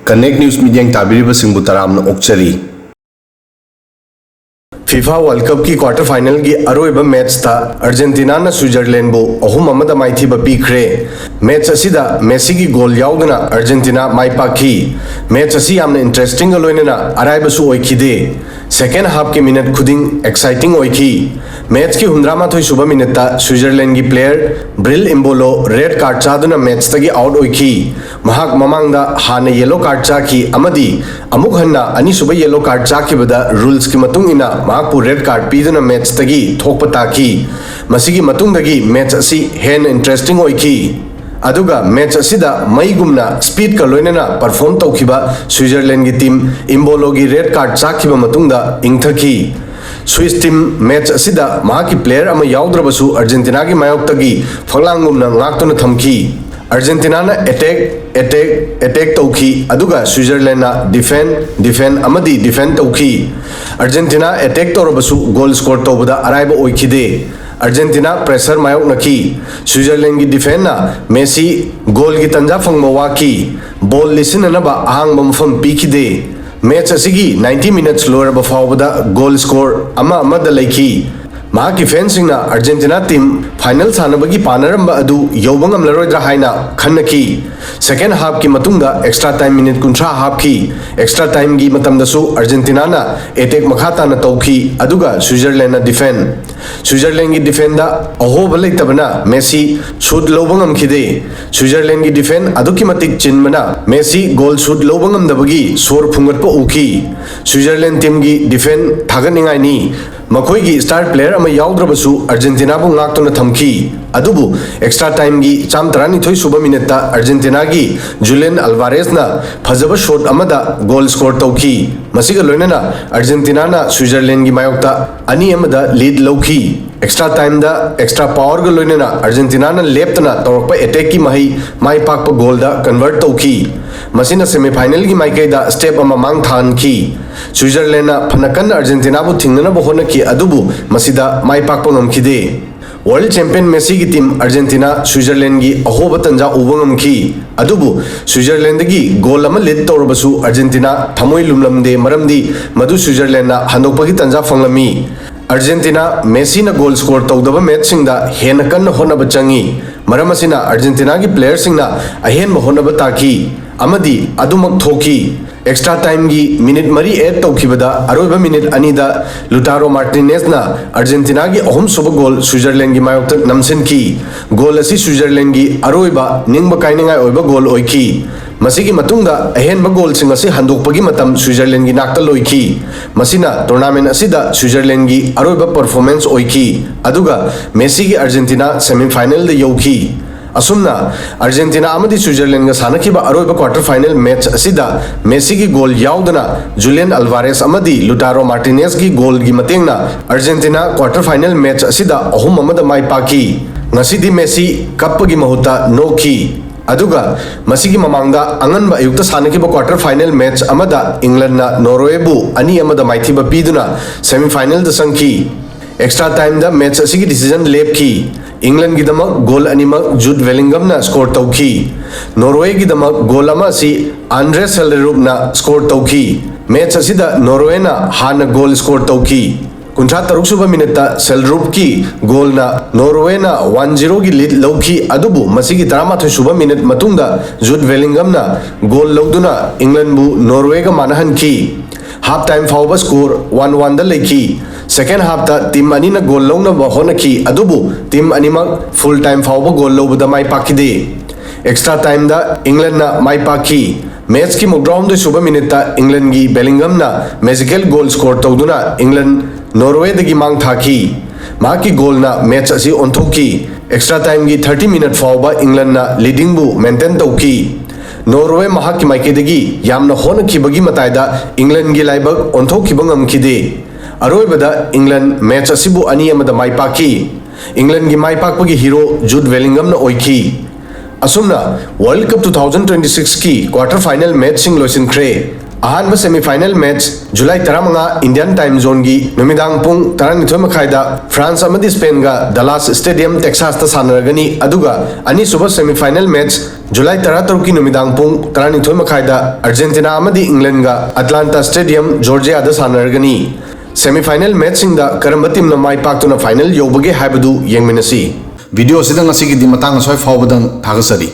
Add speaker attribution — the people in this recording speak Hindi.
Speaker 1: Connect News Media Tabiriba Singbu Taramna Okchari FIFA World Cup की क्वार्टर फाइनल की अरोइबा मैच था अर्जेंटीना ना स्विट्जरलैंड बो अहुम अमदा माइथीबा पीख्रे मैच असिदा मेसी की गोल याउदना अर्जेंटीना माइ पाखी मैच असी यामना इंटरेस्टिंग लोइनेना अराइबसु ओइखिदे सेकेंड हाफ के मिनट खुदिंग एक्साइटिंग ओइखी मैच की 113 सुबह मिनट ता स्विट्जरलैंड की player Breel Embolo red card चादुना मैच तगी आउट ओइखी महाक ममांगदा हाने येलो कार्ड चाखी अमदी अमुक हन्ना अनि सुबह येलो कार्ड चाखिबदा रूल्स की मतुंग इना महाकपु रेड कार्ड पीदुना मैच तगी थोकप ताखी मसिगी मतुंगदगी मैच असी हेन इंटरेस्टिंग ओइखी अदुगा मैच असिदा मईगुमना स्पीड का लोइनेना परफॉर्म तौखिबा स्विट्जरलैंड की टीम एम्बोलो की रेड कार्ड चाखिबा मतुंगदा इंगथकी स्विस टीम मैच असिदा महाकी प्लेयर अमा याउद्रबसु अर्जेंटीना की मायोक्तगी फगलांगुमना ngakतुना थमखी अर्जेंटीना ना अटैक तौखी अदुगा स्विट्जरलैंड ना डिफेंड अमदी डिफेंड तौखी अर्जेंटीना अटैक तौरबसु गोल स्कोर तौबदा अराइबा ओइखिदे अर्जेंटीना प्रेशर मायोक नकी स्विट्जरलैंड की डिफेंड ना मेसी गोल की तंजा फंगबा वाकी बॉल लिसिननबा आहंगबा मफम पीखिदे मैच असिगी 90 मिनट्स लोरबा फावबदा गोल स्कोर अमदा लेखी महाकी फैंसिंगना अर्जेंटीना टीम फाइनल सानबगी पानरंबा अदु यौबंगमलरोइद्रा हाइना खन्नकी सेकेंड हाफ की मतुंगा एक्स्ट्रा टाइम मिनट 30 हाफ की एक्स्ट्रा टाइम की मतमदसु अर्जेंटीना ना अटैक मखाताना तौखी अदुगा स्विट्जरलैंड ना डिफेंड स्विट्जरलैंड की डिफेंड अहोब लेतबना मेसी शूट लौबंगमखिदे स्विट्जरलैंड की डिफेंड अदुकी मतिक चिनबना मेसी गोल शूट लौबंगमदबगी सोर फुंगटपा उखी स्विट्जरलैंड टीम की डिफेंड थागनिंगाइनी मखोई की स्टार प्लेयर अमा याउद्रबसु अर्जेंटीना बु ngakतुना थमखी अदुबु एक्स्ट्रा टाइम की 132 सुबह मिनट अर्जेंटीना की जुलियन अल्वारेज ना फजब शॉट अमदा गोल स्कोर तौखी मसिगा लोइनेना अर्जेंटीना ना स्विट्जरलैंड की मायोक्ता अनि अमदा लीड लौखी एक्स्ट्रा टाइम दा एक्स्ट्रा पावर ग लोइनेना अर्जेंटीना ना लेफ्टना तौरप अटैक की माई पाक गोल दा कन्वर्ट तौखी मसिना सेमीफाइनल की माइकैदा स्टेप अमा मांग थानखी स्विट्जरलैंड ना फनकन अर्जेंटीना बु थिंगना बु होनकी अदुबु मसिदा माई पाक ngamkhide वर्ल्ड चैंपियन मेसी की टीम अर्जेंटीना स्विट्जरलैंड की अहोब तंजा उबंगमखी अदुबु स्विट्जरलैंड की गोल अमा लीड तौरबसु अर्जेंटीना थमोई लुमलमदे मरमदी मधु स्विट्जरलैंड ना हंदोकपगी तंजा फंगलमी अर्जेंटीना मेसी ना गोल स्कोर तौदबा मैच सिंगदा हेन कन होनब चंगी मरम असिना अर्जेंटीना की प्लेयर सिंगना अहेन होनब ताकी अमदी अदुमक थोकी एक्स्ट्रा टाइम की मिनट मरी एड तौखिबदा अरोइबा मिनट अनिदा लुटारो मार्टिनेज ना अर्जेंटीना की अहुम सुब गोल स्विट्जरलैंड की मायोक्ता नमसिन की गोल असी स्विट्जरलैंड की अरोइबा निंगबा काइनिंगाय ओइबा गोल ओइखी मसिगी मतुंगा अहेनबा गोल सिंग असी हंदोकपगी मतम स्विट्जरलैंड की नाक्ता लोइखी मसिना टूर्नामेंट असिदा स्विट्जरलैंड की अरोइबा परफॉर्मेंस ओइखी अदुगा मेसी की अर्जेंटीना सेमीफाइनल द यौखी असुमना अर्जेंटीना अमदी स्विट्जरलैंड का सानखिबा अरोइबा क्वार्टर फाइनल मैच असिदा मेसी की गोल याउदना जुलियन अल्वारेज अमदी लुटारो मार्टिनेज की गोल की मतेंगना अर्जेंटीना क्वार्टर फाइनल मैच असिदा अहुम अमदा माइ पाकी ngasiदी मेसी कपगी महुता नोखी अदुगा मसिगी ममांगदा अंगनबा अयुक्ता सानखिबा क्वार्टर फाइनल मैच अमदा इंग्लैंड ना नॉर्वे बु अनि अमदा माइथीबा पीदुना सेमीफाइनल द संखी एक्स्ट्रा टाइम द मैच असिगी डिसीजन लेपखी इंग्लैंड की दमक गोल अनिमक जूड वेलिंगम ना स्कोर तौखी नॉर्वे की दमक गोल अमा सी आंड्रे सेलरूप ना स्कोर तौखी मैच असिदा नॉर्वे ना हाना गोल स्कोर तौखी 53 सुबह मिनट सेलरूप की गोल ना नॉर्वे ना 1-0 की लीड लौखी अदुबु मसिगी 13 सुबह मिनट मतुंगदा जूड वेलिंगम ना गोल लौदुना इंग्लैंड बु नॉर्वे का मानहनखी हाफ टाइम फाउबा स्कोर 1-1 द लेखी सेकेंड हाफ ता टीम अनि ना गोल लौनबा होनखी अदुबु टीम अनिमक फुल टाइम फाउबा गोल लौबदा माइ पाखिदे एक्स्ट्रा टाइम दा इंग्लैंड ना माइ पाखी मैच की 39 सुबह मिनट इंग्लैंड की बेलिंगम ना मैजिकल गोल स्कोर तौदुना इंग्लैंड नॉर्वे दगी मांग थाकी माकी गोल ना मैच असी ओंथोकी एक्स्ट्रा टाइम की 30 मिनट फाउबा इंग्लैंड ना लीडिंग बु मेंटेन तौकी नॉर्वे महाकी माइकेदगी यामना होनखिबगी मताइदा इंग्लैंड की लाइबक ओंथोखिबा ngamkhide अरोइबदा इंग्लैंड मैच असिबु अनि अमदा माइ पाकी इंग्लैंड की माइ पाकपगी हीरो जूड वेलिंगम ना ओइखी असुमना वर्ल्ड कप 2026 की क्वार्टर फाइनल मैच सिंग लोइसिनख्रे अहानब सेमीफाइनल मैच जुलाई 15 इंडियन टाइम जोन की नुमिदांग पुंग 12 मखाइदा फ्रांस अमदी स्पेन का डलास स्टेडियम टेक्सास ता सानरगनी अदुगा अनीसुब सेमीफाइनल मैच जुलाई 13 की नुमिदांग पुंग 12 मखाइदा अर्जेंटीना अमदी इंग्लैंड का अटलांटा स्टेडियम जॉर्जिया दा सानरगनी सेमीफाइनल मैच सिंगदा करम टीम माई पाक्तुना फाइनल योबगे हाइबदु येंगमिनसी वीडियो सिदा ngasi gi di matang asoi fawbadang thagasari